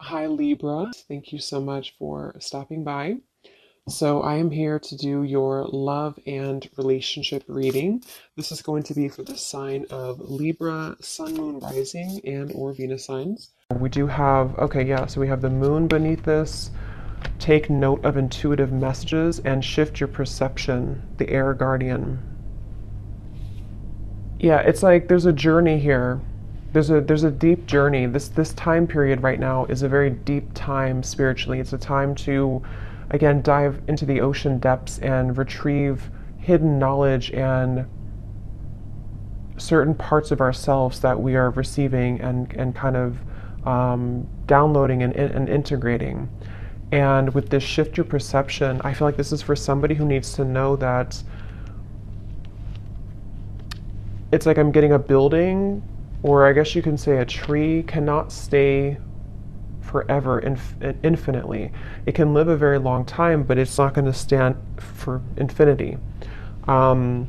Hi Libra, thank you so much for stopping by. So I am here to do your love and relationship reading. This is going to be for the sign of Libra, Sun, Moon, Rising, and or Venus signs. We do have, okay, yeah, so we have the moon beneath this. Take note of intuitive messages and shift your perception, the air guardian. Yeah, it's like there's a journey here. There's a deep journey. This time period right now is a very deep time spiritually. It's a time to again dive into the ocean depths and retrieve hidden knowledge and certain parts of ourselves that we are receiving and kind of downloading and integrating. And with this shift your perception, I feel like this is for somebody who needs to know that it's like I'm getting a building, or I guess you can say a tree cannot stay forever, infinitely. It can live a very long time, but it's not going to stand for infinity. And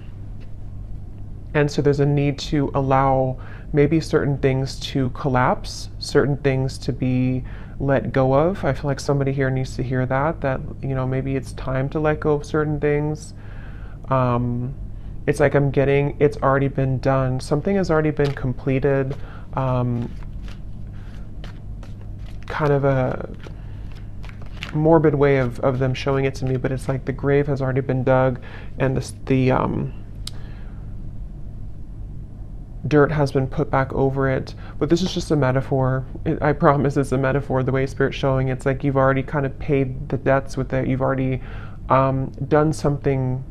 so there's a need to allow maybe certain things to collapse, certain things to be let go of. I feel like somebody here needs to hear that, maybe it's time to let go of certain things. It's like it's already been done. Something has already been completed. Kind of a morbid way of them showing it to me, but it's like the grave has already been dug and the dirt has been put back over it. But this is just a metaphor. I promise it's a metaphor. The way Spirit's showing, it's like you've already kind of paid the debts with it. You've already done something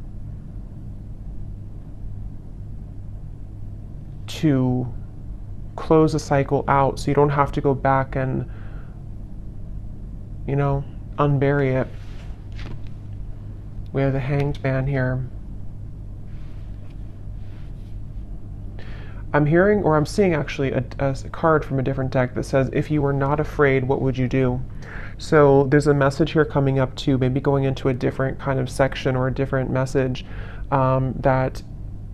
to close a cycle out, so you don't have to go back and unbury it. We have the Hanged Man here. I'm hearing, or I'm seeing actually a card from a different deck that says, if you were not afraid, what would you do? So there's a message here coming up too, maybe going into a different kind of section or a different message, that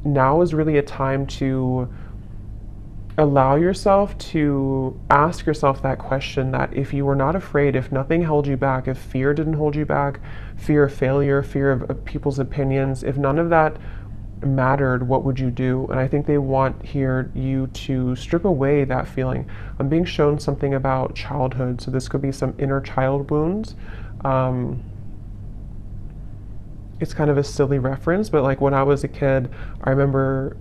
now is really a time to allow yourself to ask yourself that question, that if you were not afraid, if nothing held you back, if fear didn't hold you back, fear of failure, fear of people's opinions, if none of that mattered, what would you do? And I think they want here you to strip away that feeling. I'm being shown something about childhood, so this could be some inner child wounds. It's kind of a silly reference, but like when I was a kid, I remember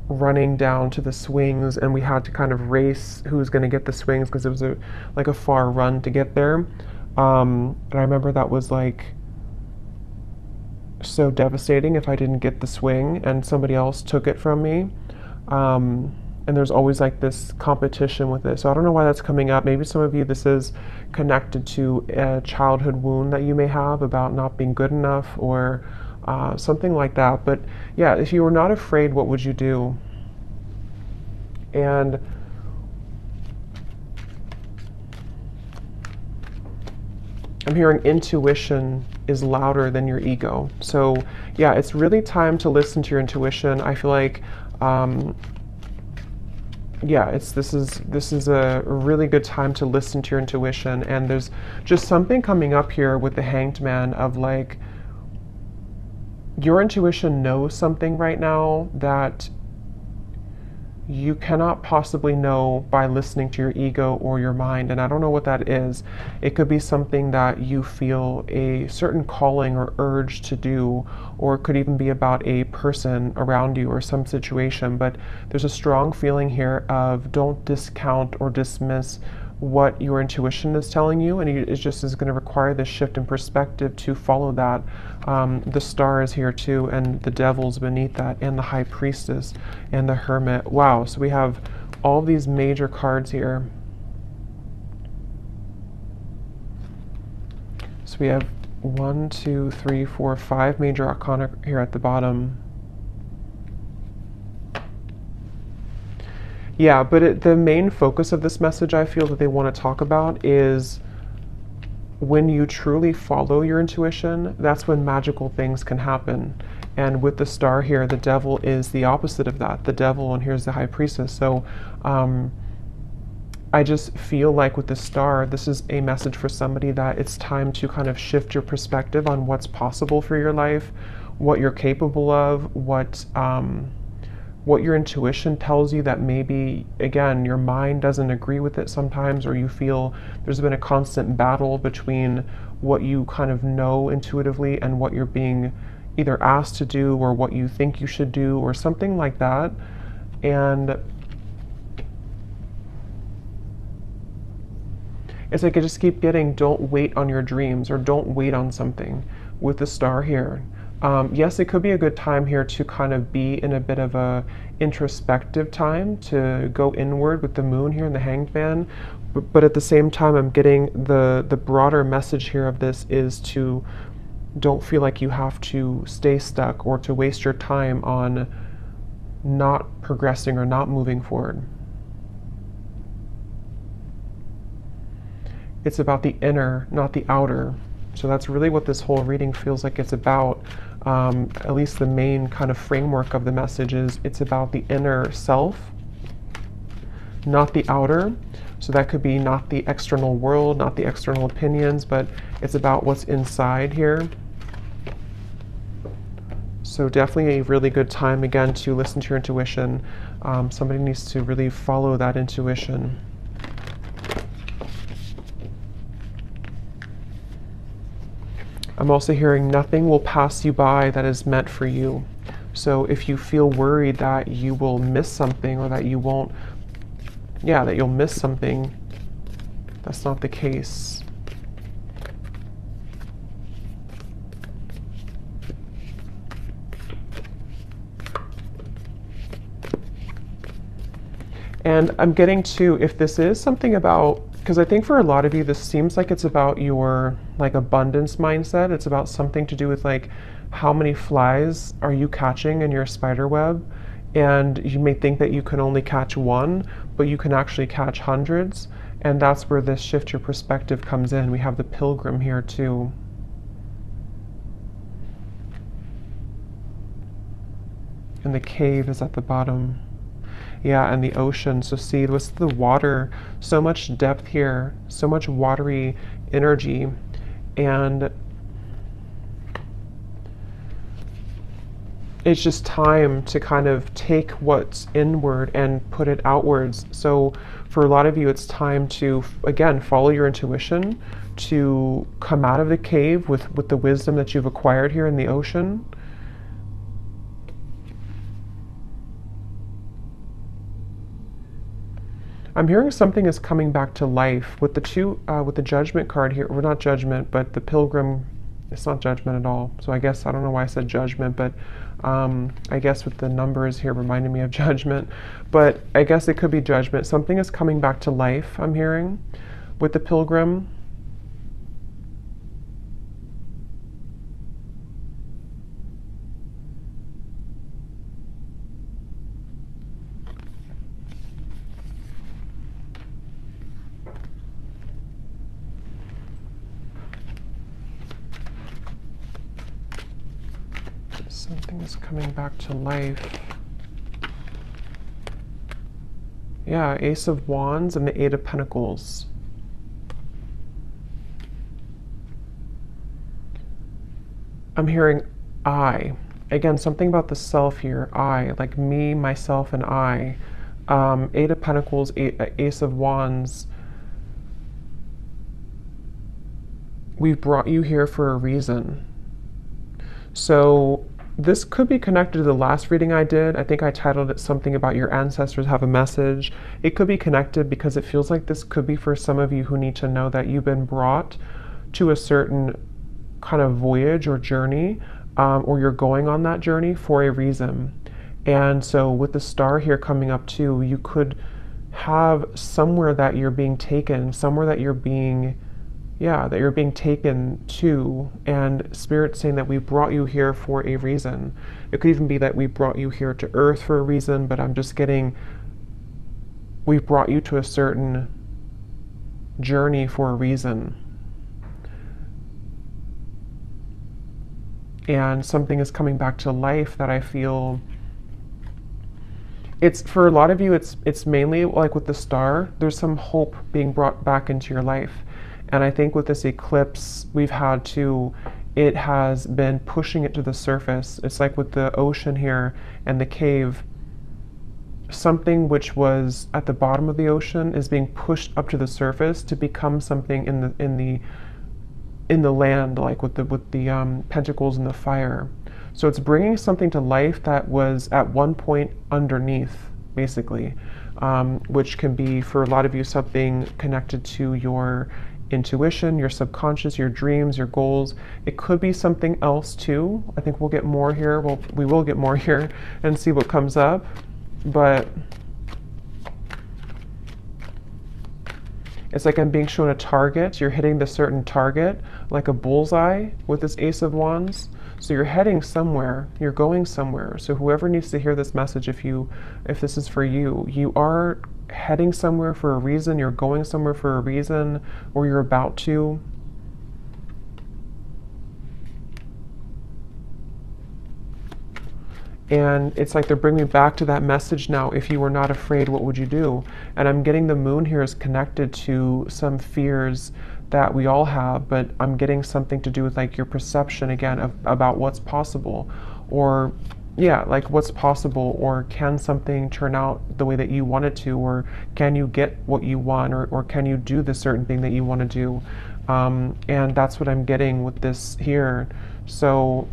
running down to the swings, and we had to kind of race who was going to get the swings because it was like a far run to get there. And I remember that was like so devastating if I didn't get the swing and somebody else took it from me. And there's always like this competition with it. So I don't know why that's coming up. Maybe some of you, this is connected to a childhood wound that you may have about not being good enough, or something like that. But yeah, if you were not afraid, what would you do? And I'm hearing intuition is louder than your ego. So yeah, it's really time to listen to your intuition. I feel like this is a really good time to listen to your intuition. And there's just something coming up here with the Hanged Man of like, your intuition knows something right now that you cannot possibly know by listening to your ego or your mind. And I don't know what that is. It could be something that you feel a certain calling or urge to do, or it could even be about a person around you or some situation. But there's a strong feeling here of don't discount or dismiss what your intuition is telling you, and it just is going to require this shift in perspective to follow that. The Star is here too, and the Devil's beneath that, and the High Priestess, and the Hermit. Wow, so we have all these major cards here. So we have 1, 2, 3, 4, 5 major arcana here at the bottom. Yeah, but the main focus of this message I feel that they want to talk about is when you truly follow your intuition, that's when magical things can happen. And with the Star here, the Devil is the opposite of that. The Devil, and here's the High Priestess. So I just feel like with the star, this is a message for somebody that it's time to kind of shift your perspective on what's possible for your life, what you're capable of, what your intuition tells you that maybe, again, your mind doesn't agree with it sometimes, or you feel there's been a constant battle between what you kind of know intuitively and what you're being either asked to do or what you think you should do or something like that. And it's like I just keep getting, don't wait on your dreams or don't wait on something with the star here. Yes, it could be a good time here to kind of be in a bit of a introspective time to go inward with the moon here in the Hanged Man. But at the same time, I'm getting the broader message here of this is to don't feel like you have to stay stuck or to waste your time on not progressing or not moving forward. It's about the inner, not the outer. So that's really what this whole reading feels like it's about. At least the main kind of framework of the message is it's about the inner self, not the outer. So that could be not the external world, not the external opinions, but it's about what's inside here. So definitely a really good time, again, to listen to your intuition. Somebody needs to really follow that intuition. I'm also hearing nothing will pass you by that is meant for you. So if you feel worried that you will miss something or that you won't, that you'll miss something, that's not the case. And I'm getting to, if this is something about, because I think for a lot of you, this seems like it's about your like abundance mindset. It's about something to do with like how many flies are you catching in your spider web? And you may think that you can only catch one, but you can actually catch hundreds. And that's where this shift your perspective comes in. We have the Pilgrim here too. And the cave is at the bottom. Yeah, and the ocean. So see, what's the water? So much depth here, so much watery energy. And it's just time to kind of take what's inward and put it outwards. So for a lot of you, it's time to, again, follow your intuition, to come out of the cave with the wisdom that you've acquired here in the ocean. I'm hearing something is coming back to life with the with the Judgment card here, or not Judgment, but the Pilgrim. It's not Judgment at all. So I guess, I don't know why I said Judgment, but I guess with the numbers here reminding me of Judgment. But I guess it could be Judgment. Something is coming back to life, I'm hearing, with the Pilgrim. Something is coming back to life. Yeah, Ace of Wands and the Eight of Pentacles. I'm hearing I. Again, something about the self here. I, like me, myself, and I. Eight of Pentacles, Ace of Wands. We've brought you here for a reason. So this could be connected to the last reading I did. I think I titled it something about your ancestors have a message. It could be connected because it feels like this could be for some of you who need to know that you've been brought to a certain kind of voyage or journey, or you're going on that journey for a reason. And so with the star here coming up too, you could have somewhere that you're being taken, somewhere that you're being that you're being taken to, and Spirit saying that we brought you here for a reason. It could even be that we brought you here to Earth for a reason, but I'm just getting, we've brought you to a certain journey for a reason. And something is coming back to life that I feel It's for a lot of you, it's mainly like with the star, there's some hope being brought back into your life. And I think with this eclipse we've had to, it has been pushing it to the surface. It's like with the ocean here and the cave, something which was at the bottom of the ocean is being pushed up to the surface to become something in the land, like with the pentacles and the fire. So it's bringing something to life that was at one point underneath, basically, which can be for a lot of you something connected to your intuition, your subconscious, your dreams, your goals. It could be something else too. I think we'll get more here. Well, we will get more here and see what comes up. But it's like I'm being shown a target. You're hitting the certain target, like a bullseye with this Ace of Wands. So you're heading somewhere, you're going somewhere. So whoever needs to hear this message, if this is for you, you are heading somewhere for a reason, you're going somewhere for a reason, or you're about to. And it's like they're bringing me back to that message now. If you were not afraid, what would you do? And I'm getting the moon here is connected to some fears that we all have, but I'm getting something to do with like your perception again about what's possible, or yeah, like what's possible, or can something turn out the way that you want it to, or can you get what you want, or can you do the certain thing that you want to do? And that's what I'm getting with this here. So,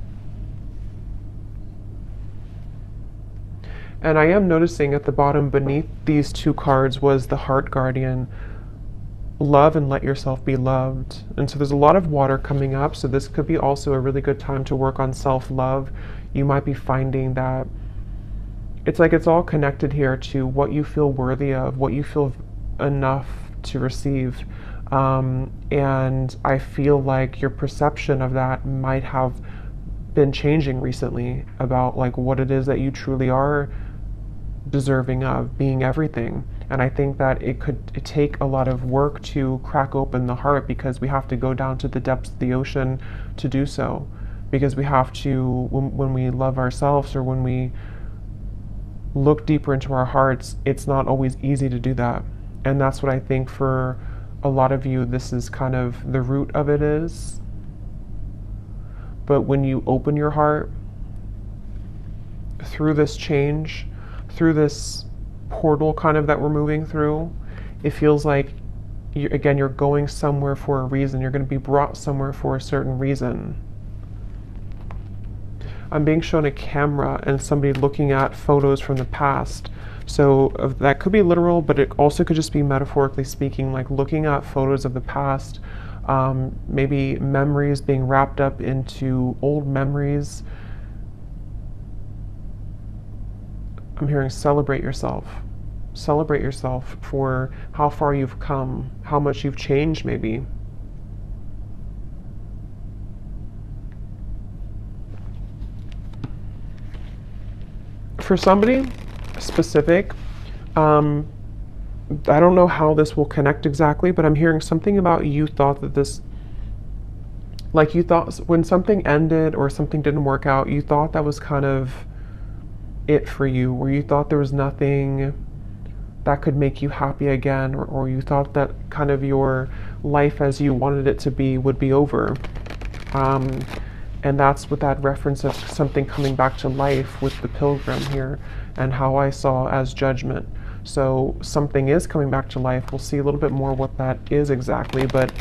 and I am noticing at the bottom beneath these two cards was the Heart Guardian. Love and let yourself be loved. And so there's a lot of water coming up, so this could be also a really good time to work on self-love. You might be finding that it's like it's all connected here to what you feel worthy of, what you feel enough to receive. And I feel like your perception of that might have been changing recently about like what it is that you truly are deserving of, being everything. And I think that it take a lot of work to crack open the heart, because we have to go down to the depths of the ocean to do so. Because we have to, when we love ourselves, or when we look deeper into our hearts, it's not always easy to do that. And that's what I think for a lot of you, this is kind of the root of it is. But when you open your heart through this change, through this portal kind of that we're moving through, it feels like, you're going somewhere for a reason. You're going to be brought somewhere for a certain reason. I'm being shown a camera and somebody looking at photos from the past. So that could be literal, but it also could just be metaphorically speaking, like looking at photos of the past, maybe memories being wrapped up into old memories. I'm hearing celebrate yourself. Celebrate yourself for how far you've come, how much you've changed maybe. For somebody specific, I don't know how this will connect exactly, but I'm hearing something about you thought that this, like you thought when something ended or something didn't work out, you thought that was kind of it for you, or you thought there was nothing that could make you happy again, or you thought that kind of your life as you wanted it to be would be over. And that's with that reference of something coming back to life with the Pilgrim here, and how I saw as judgment. So something is coming back to life. We'll see a little bit more what that is exactly, but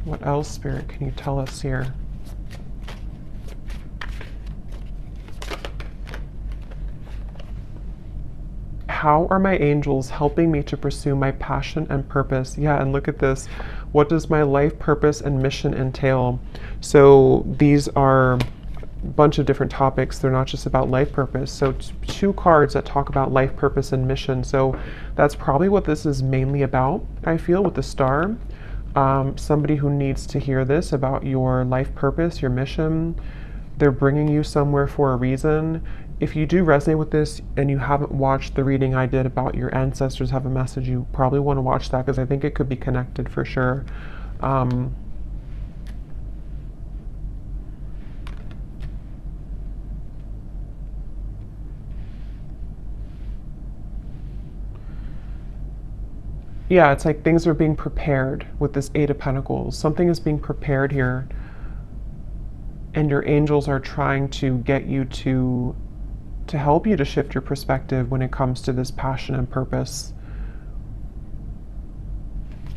what else, Spirit, can you tell us here? How are my angels helping me to pursue my passion and purpose? Yeah, and look at this. What does my life purpose and mission entail? So these are a bunch of different topics. They're not just about life purpose. So two cards that talk about life purpose and mission. So that's probably what this is mainly about, I feel, with the star. Somebody who needs to hear this about your life purpose, your mission, They're bringing you somewhere for a reason. If you do resonate with this and you haven't watched the reading I did about your ancestors have a message, you probably want to watch that because I think it could be connected for sure. Yeah, it's like things are being prepared with this Eight of Pentacles. Something is being prepared here, and your angels are trying to get you to help you to shift your perspective when it comes to this passion and purpose.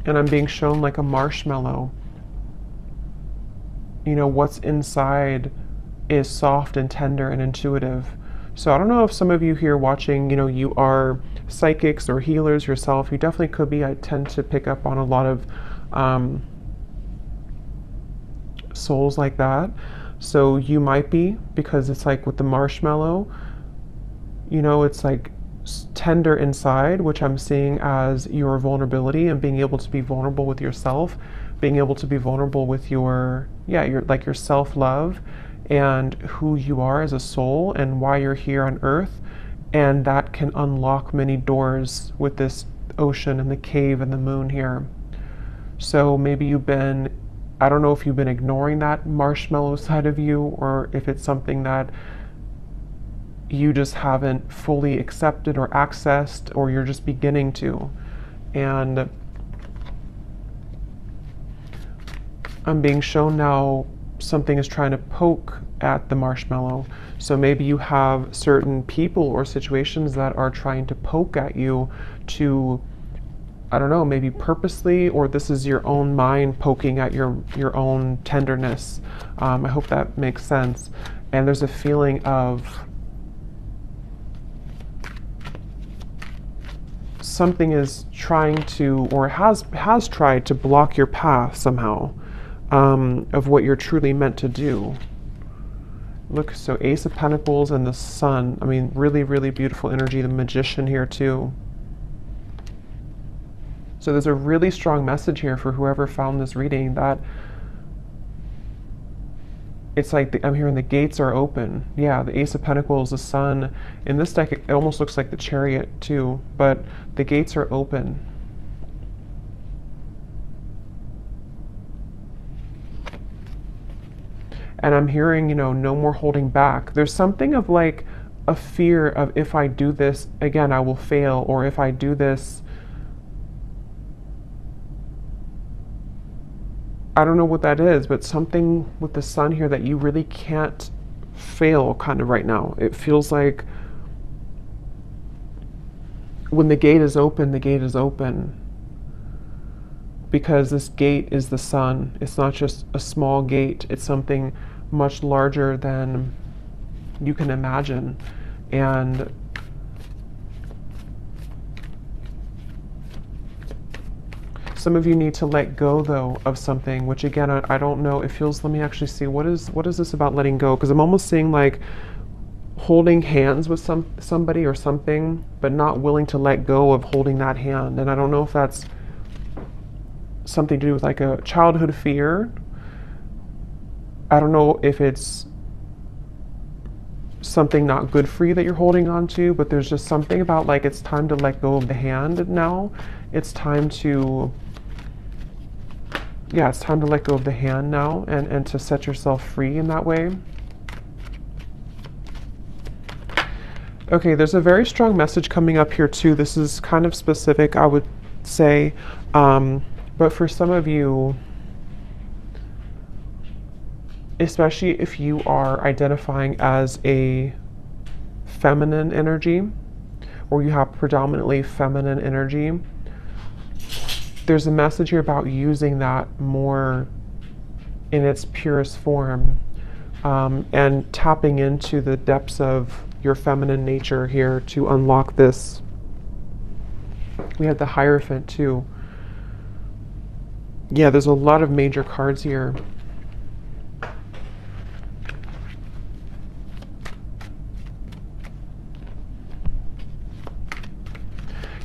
And I'm being shown like a marshmallow. You know, what's inside is soft and tender and intuitive. So I don't know if some of you here watching, you know, you are psychics or healers yourself. You definitely could be. I tend to pick up on a lot of souls like that. So you might be, because it's like with the marshmallow, you know, it's like tender inside, which I'm seeing as your vulnerability and being able to be vulnerable with yourself, being able to be vulnerable with your self-love and who you are as a soul and why you're here on earth. And that can unlock many doors with this ocean and the cave and the moon here. So maybe you've been, I don't know if you've been ignoring that marshmallow side of you, or if it's something that you just haven't fully accepted or accessed, or you're just beginning to. And I'm being shown now something is trying to poke at the marshmallow. So maybe you have certain people or situations that are trying to poke at you to, I don't know, maybe purposely, or this is your own mind poking at your own tenderness. I hope that makes sense. And there's a feeling of something is trying to, or has tried to block your path somehow, of what you're truly meant to do. Look, so Ace of Pentacles and the Sun. I mean, really, really beautiful energy. The Magician here too. So there's a really strong message here for whoever found this reading, that it's like I'm hearing the gates are open. Yeah, the Ace of Pentacles, the Sun. In this deck, it almost looks like the Chariot too, but the gates are open. And I'm hearing, you know, no more holding back. There's something of like a fear of, if I do this again, I will fail, or if I do this, I don't know what that is, but something with the Sun here that you really can't fail kind of right now. It feels like when the gate is open, the gate is open. Because this gate is the Sun. It's not just a small gate. It's something much larger than you can imagine. And some of you need to let go, though, of something, which again, I don't know. It feels, let me actually see, what is this about letting go? Because I'm almost seeing like holding hands with somebody or something, but not willing to let go of holding that hand. And I don't know if that's something to do with like a childhood fear. I don't know if it's something not good for you that you're holding on to, but there's just something about like it's time to let go of the hand now. It's time to, yeah, it's time to let go of the hand now and to set yourself free in that way. Okay, there's a very strong message coming up here too. This is kind of specific, I would say. But for some of you, especially if you are identifying as a feminine energy, or you have predominantly feminine energy, there's a message here about using that more in its purest form, and tapping into the depths of your feminine nature here to unlock this. We have the Hierophant too. Yeah, there's a lot of major cards here.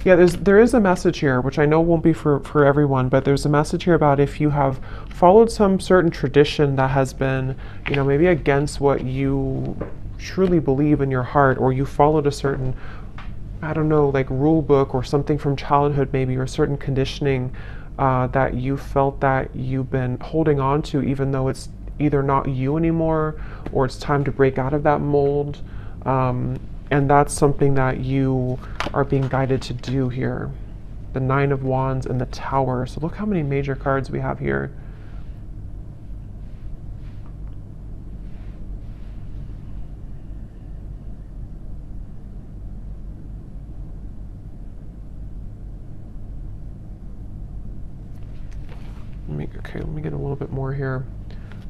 Yeah, there is a message here, which I know won't be for everyone, but there's a message here about if you have followed some certain tradition that has been, maybe against what you truly believe in your heart, or you followed a certain, I don't know, like rule book or something from childhood maybe, or certain conditioning that you felt that you've been holding on to, even though it's either not you anymore or it's time to break out of that mold. And that's something that you are being guided to do here. The Nine of Wands and the Tower. So look how many major cards we have here. Let me get a little bit more here.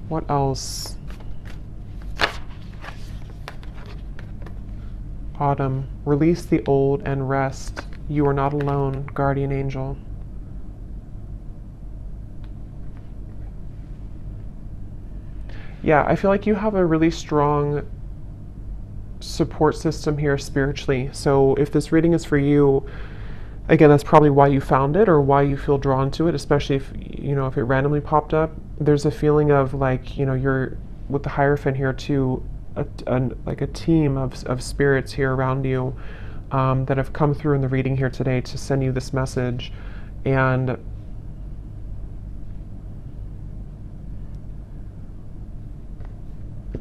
What else? Autumn. Release the old and rest. You are not alone, guardian angel. Yeah, I feel like you have a really strong support system here spiritually. So if this reading is for you, again, that's probably why you found it or why you feel drawn to it, especially if, if it randomly popped up. There's a feeling of like, you're with the Hierophant here too, like a team of spirits here around you that have come through in the reading here today to send you this message. And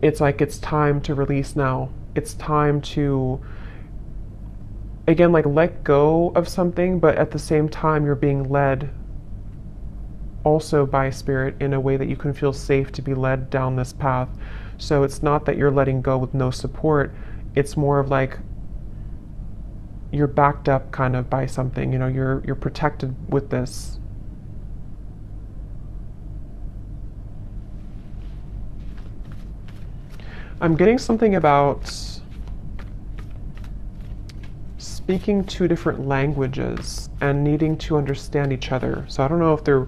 it's like it's time to release now. It's time to, again, like let go of something, but at the same time you're being led also by spirit in a way that you can feel safe to be led down this path. So it's not that you're letting go with no support. It's more of like you're backed up kind of by something, you're protected with this. I'm getting something about speaking two different languages and needing to understand each other. So I don't know if they're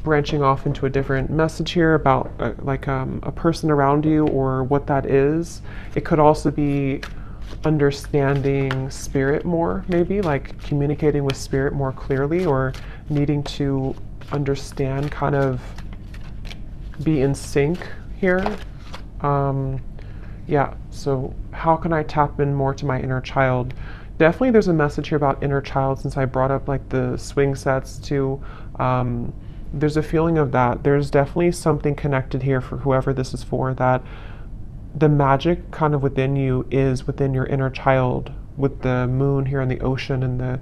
branching off into a different message here about a person around you or what that is. It could also be understanding spirit more, maybe like communicating with spirit more clearly, or needing to understand, kind of be in sync here. Yeah, so how can I tap in more to my inner child? Definitely there's a message here about inner child, since I brought up like the swing sets too. There's a feeling of that. There's definitely something connected here for whoever this is for, that the magic kind of within you is within your inner child, with the moon here in the ocean, and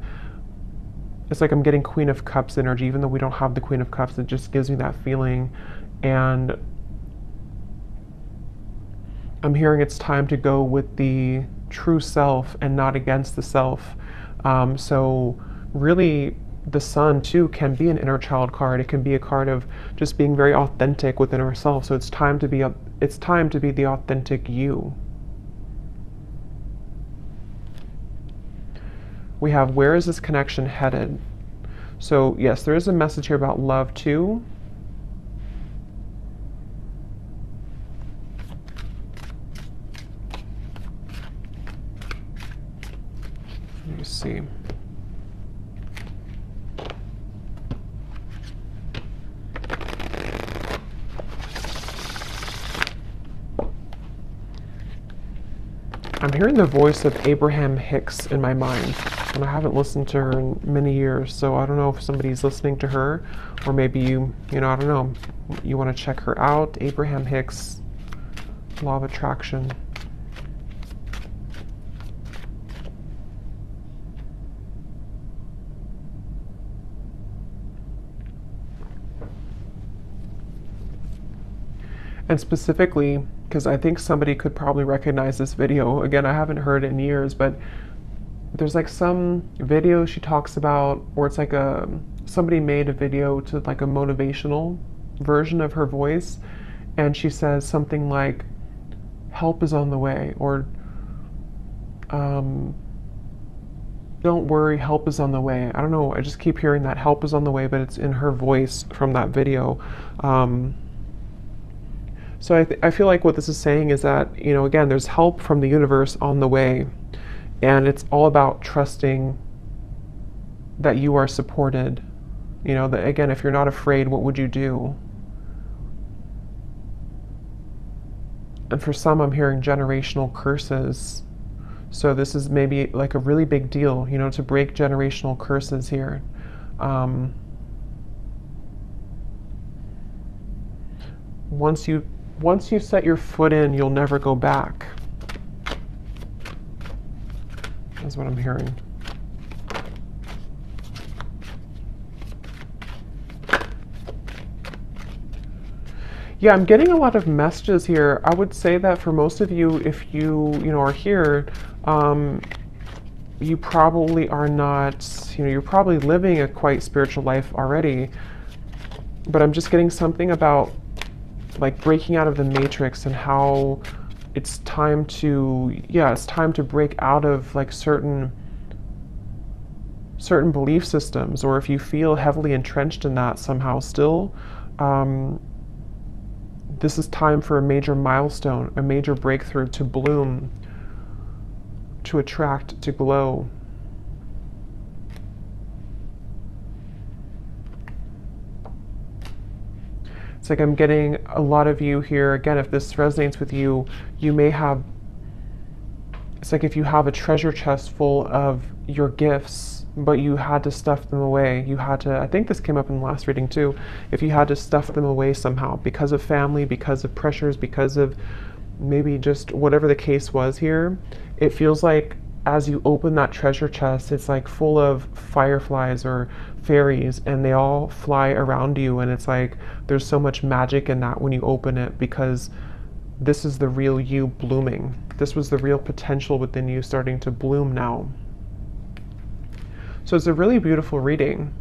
it's like I'm getting Queen of Cups energy, even though we don't have the Queen of Cups. It just gives me that feeling. And I'm hearing it's time to go with the true self and not against the self. So really, the Sun too can be an inner child card. It can be a card of just being very authentic within ourselves. So it's time to be the authentic you. We have, where is this connection headed? So yes, there is a message here about love too. Let me see. I'm hearing the voice of Abraham Hicks in my mind, and I haven't listened to her in many years, so I don't know if somebody's listening to her, or maybe I don't know, you want to check her out. Abraham Hicks, Law of Attraction. And specifically, because I think somebody could probably recognize this video. Again, I haven't heard it in years, but there's like some video she talks about, or it's like somebody made a video to like a motivational version of her voice, and she says something like, help is on the way, or don't worry, help is on the way. I don't know, I just keep hearing that help is on the way, but it's in her voice from that video. So I feel like what this is saying is that, again, there's help from the universe on the way, and it's all about trusting that you are supported. You know, that again, if you're not afraid, what would you do? And for some, I'm hearing generational curses. So this is maybe like a really big deal, you know, to break generational curses here. Once you set your foot in, you'll never go back. That's what I'm hearing. Yeah, I'm getting a lot of messages here. I would say that for most of you, if you know, are here, you probably are not, you know, you're probably living a quite spiritual life already. But I'm just getting something about like breaking out of the matrix and how it's time to, yeah, it's time to break out of like certain belief systems, or if you feel heavily entrenched in that somehow still, this is time for a major milestone, a major breakthrough to bloom, to attract, to glow. It's like I'm getting a lot of you here. Again, if this resonates with you, you may have, it's like if you have a treasure chest full of your gifts, but you had to stuff them away. You had to, I think this came up in the last reading too, if you had to stuff them away somehow because of family, because of pressures, because of maybe just whatever the case was here, it feels like as you open that treasure chest, it's like full of fireflies or fairies, and they all fly around you, and it's like there's so much magic in that when you open it, because this is the real you blooming. This was the real potential within you starting to bloom now. So it's a really beautiful reading.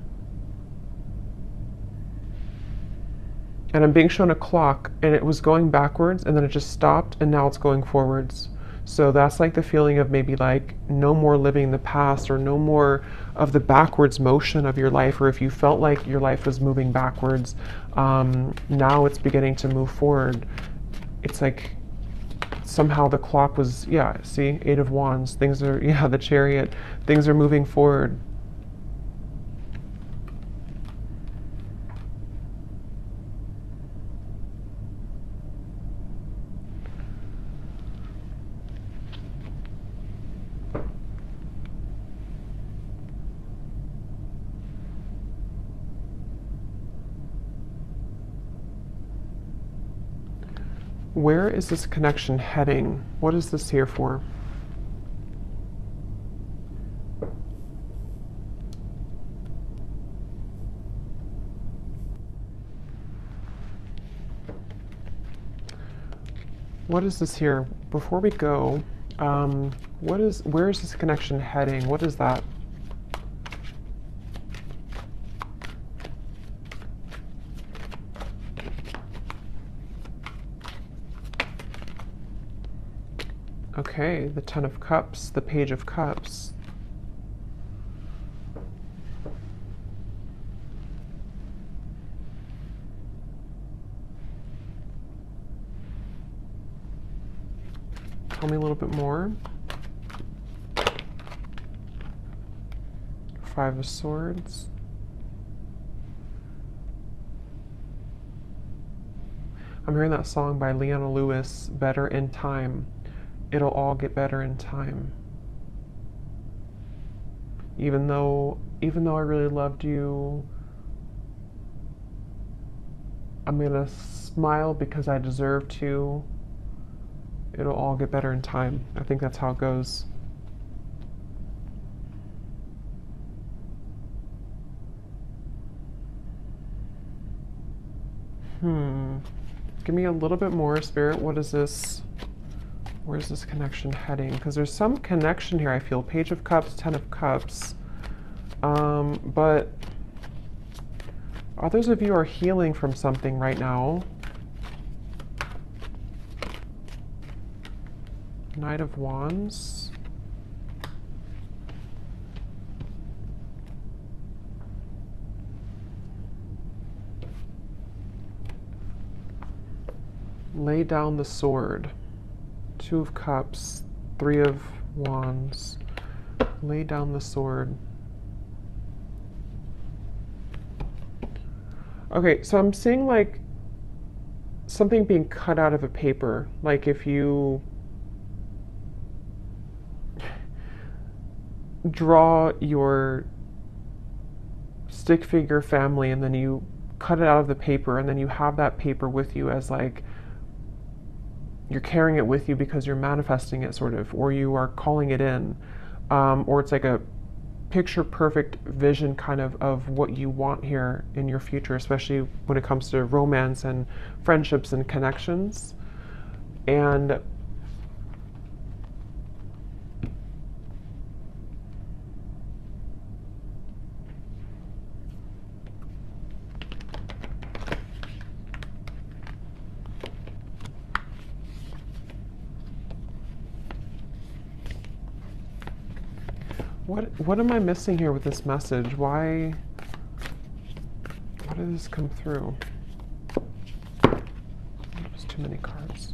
And I'm being shown a clock, and it was going backwards, and then it just stopped, and now it's going forwards. So that's like the feeling of maybe like no more living in the past, or no more of the backwards motion of your life, or if you felt like your life was moving backwards, now it's beginning to move forward. It's like somehow the clock was, yeah, see, 8 of Wands, things are, yeah, the Chariot, things are moving forward. Where is this connection heading? What is this here for? What is this here? Before we go, where is this connection heading? What is that? Okay, the 10 of Cups, the Page of Cups. Tell me a little bit more. 5 of Swords. I'm hearing that song by Leona Lewis, Better in Time. It'll all get better in time. Even though I really loved you, I'm gonna smile because I deserve to. It'll all get better in time. I think that's how it goes. Give me a little bit more, Spirit. What is this? Where's this connection heading? Because there's some connection here, I feel. Page of Cups, 10 of Cups. But others of you are healing from something right now. Knight of Wands. Lay down the sword. 2 of Cups, 3 of Wands. Lay down the sword. Okay, so I'm seeing like something being cut out of a paper. Like if you draw your stick figure family and then you cut it out of the paper and then you have that paper with you as like you're carrying it with you because you're manifesting it sort of, or you are calling it in, or it's like a picture perfect vision kind of what you want here in your future, especially when it comes to romance and friendships and connections. And what am I missing here with this message? Why did this come through? There's too many cards.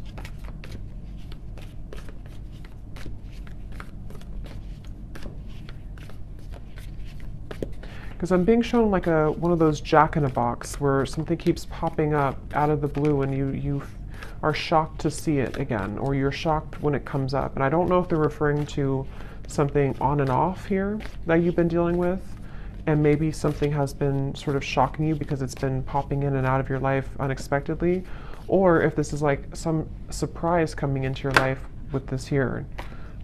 Because I'm being shown like one of those jack-in-a-box where something keeps popping up out of the blue and you are shocked to see it again, or you're shocked when it comes up. And I don't know if they're referring to something on and off here that you've been dealing with, and maybe something has been sort of shocking you because it's been popping in and out of your life unexpectedly, or if this is like some surprise coming into your life with this here.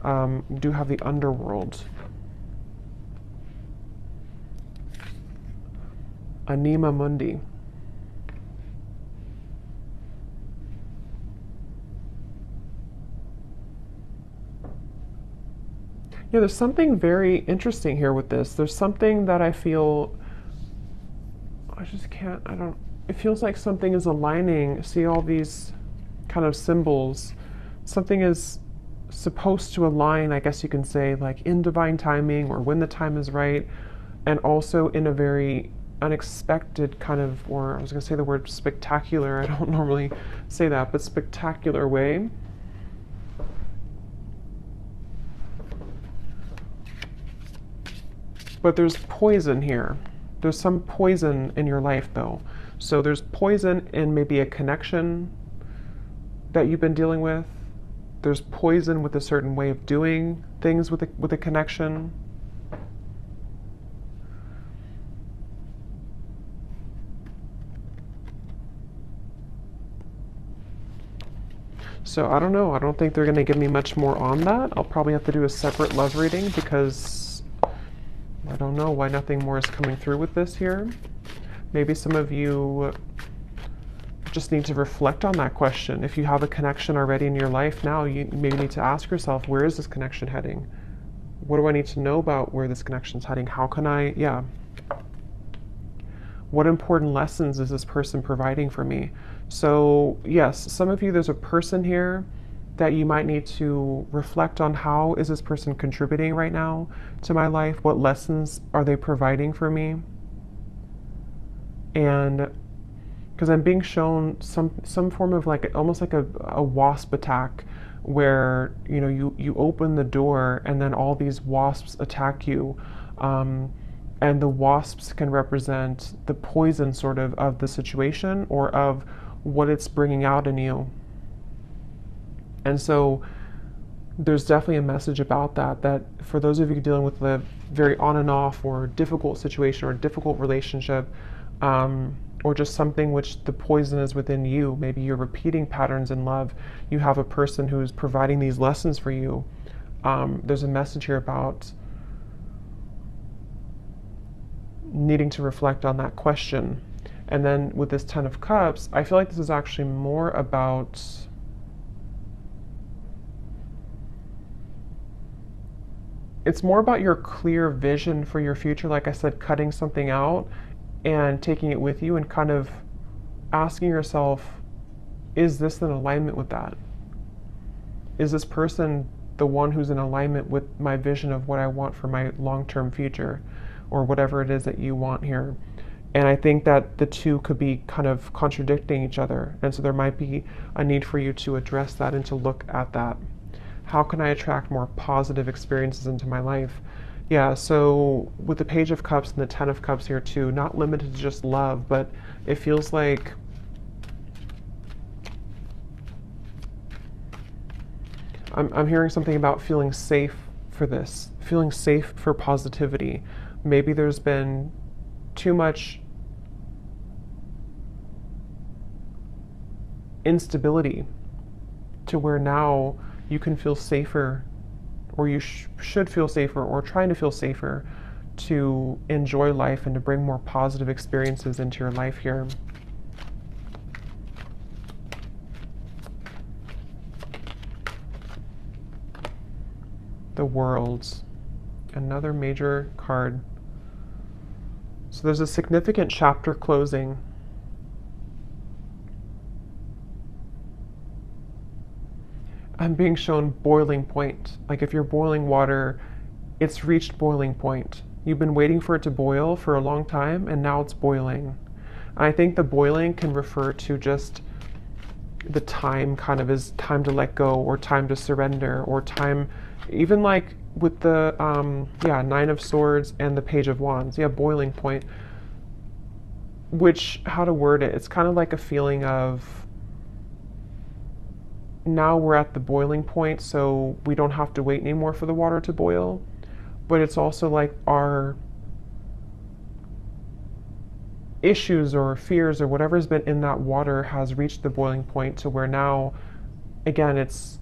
You do have the underworld. Anima Mundi. Yeah, there's something very interesting here with this. There's something that I feel, I just can't, I don't, it feels like something is aligning. See all these kind of symbols. Something is supposed to align, I guess you can say, like in divine timing or when the time is right, and also in a very unexpected kind of, or I was going to say the word spectacular, I don't normally say that, but spectacular way. But there's poison here. There's some poison in your life though. So there's poison in maybe a connection that you've been dealing with. There's poison with a certain way of doing things with a connection. So I don't know. I don't think they're going to give me much more on that. I'll probably have to do a separate love reading because I don't know why nothing more is coming through with this here. Maybe some of you just need to reflect on that question. If you have a connection already in your life now, you maybe need to ask yourself, where is this connection heading? What do I need to know about where this connection is heading? How can I, what important lessons is this person providing for me? So yes, some of you, there's a person here that you might need to reflect on. How is this person contributing right now to my life? What lessons are they providing for me? And because I'm being shown some form of like almost like a wasp attack, where you open the door and then all these wasps attack you, and the wasps can represent the poison sort of the situation or of what it's bringing out in you. And so there's definitely a message about that for those of you dealing with a very on and off or difficult situation or difficult relationship, or just something which the poison is within you. Maybe you're repeating patterns in love. You have a person who's providing these lessons for you. There's a message here about needing to reflect on that question. And then with this Ten of Cups, I feel like this is actually more about it's more about your clear vision for your future. Like I said, cutting something out and taking it with you and kind of asking yourself, is this in alignment with that? Is this person the one who's in alignment with my vision of what I want for my long-term future, or whatever it is that you want here? And I think that the two could be kind of contradicting each other. And so there might be a need for you to address that and to look at that. How can I attract more positive experiences into my life? Yeah, so with the Page of Cups and the Ten of Cups here too, not limited to just love, but it feels like I'm hearing something about feeling safe for this, feeling safe for positivity. Maybe there's been too much instability to where now you can feel safer, or you should feel safer, or trying to feel safer to enjoy life and to bring more positive experiences into your life here. The World, another major card. So there's a significant chapter closing. I'm being shown boiling point. Like if you're boiling water, it's reached boiling point. You've been waiting for it to boil for a long time, and now it's boiling. I think the boiling can refer to just the time, kind of is time to let go, or time to surrender, or time, even like with the Nine of Swords and the Page of Wands. Yeah, boiling point. Which, how to word it, it's kind of like a feeling of now we're at the boiling point, so we don't have to wait anymore for the water to boil. But it's also like our issues or fears or whatever's been in that water has reached the boiling point to where now, again, it's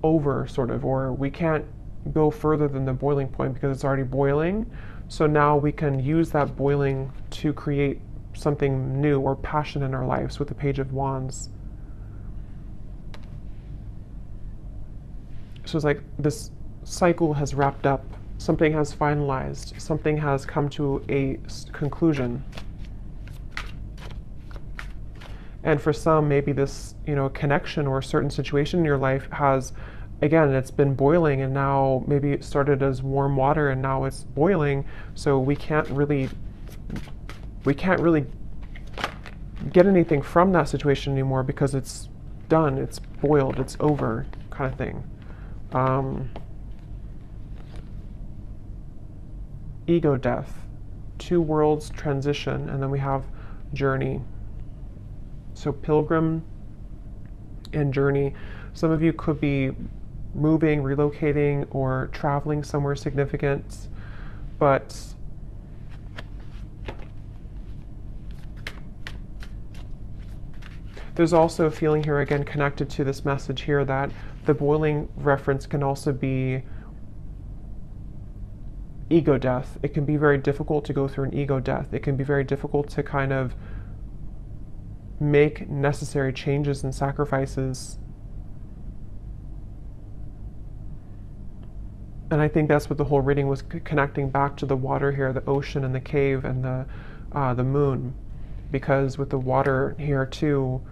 over, sort of, or we can't go further than the boiling point because it's already boiling. So now we can use that boiling to create something new or passion in our lives with the Page of Wands. So it's like this cycle has wrapped up, something has finalized, something has come to a conclusion. And for some, maybe this, connection or a certain situation in your life has, again, it's been boiling, and now maybe it started as warm water and now it's boiling. So we can't really get anything from that situation anymore because it's done, it's boiled, it's over, kind of thing. Ego death, two worlds transition, and then we have journey. So pilgrim and journey. Some of you could be moving, relocating, or traveling somewhere significant, but there's also a feeling here, again, connected to this message here, that the boiling reference can also be ego death. It can be very difficult to go through an ego death. It can be very difficult to kind of make necessary changes and sacrifices. And I think that's what the whole reading was connecting back to the water here, the ocean and the cave and the moon. Because with the water here too,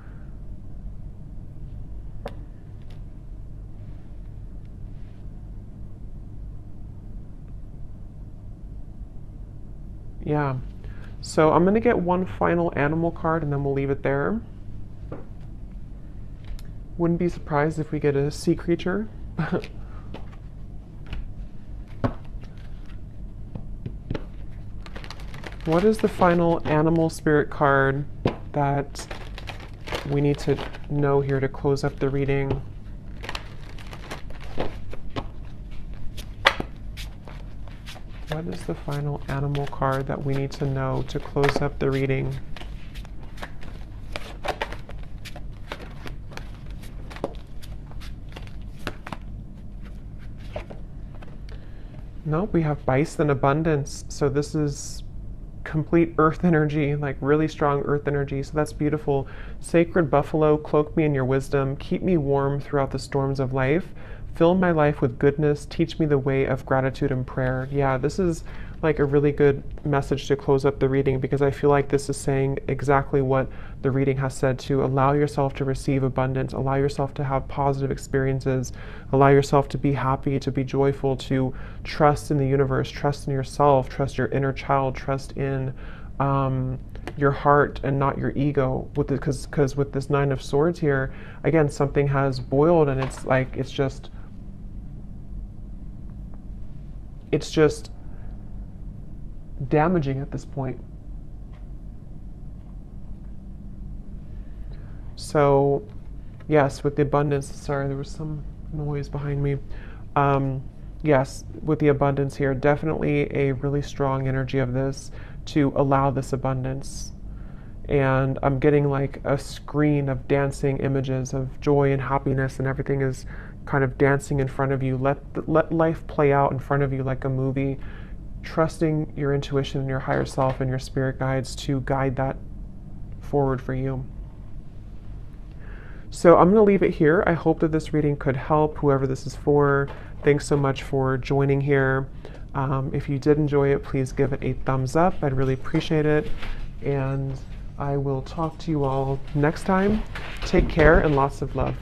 yeah. So I'm going to get one final animal card and then we'll leave it there. Wouldn't be surprised if we get a sea creature. What is the final animal spirit card that we need to know here to close up the reading? What is the final animal card that we need to know to close up the reading? Nope, we have bison abundance. So this is complete earth energy, like really strong earth energy. So that's beautiful. Sacred buffalo, cloak me in your wisdom. Keep me warm throughout the storms of life. Fill my life with goodness. Teach me the way of gratitude and prayer. Yeah, this is like a really good message to close up the reading, because I feel like this is saying exactly what the reading has said, to allow yourself to receive abundance, allow yourself to have positive experiences, allow yourself to be happy, to be joyful, to trust in the universe, trust in yourself, trust your inner child, trust in your heart and not your ego. Because with this Nine of Swords here, again, something has boiled, and it's like, it's it's just damaging at this point. So, yes, with the abundance, sorry, there was some noise behind me. Yes, with the abundance here, definitely a really strong energy of this to allow this abundance. And I'm getting like a screen of dancing images of joy and happiness, and everything is kind of dancing in front of you. Let life play out in front of you like a movie, trusting your intuition and your higher self and your spirit guides to guide that forward for you. So I'm going to leave it here. I hope that this reading could help whoever this is for. Thanks so much for joining here. If you did enjoy it, please give it a thumbs up. I'd really appreciate it. And I will talk to you all next time. Take care and lots of love.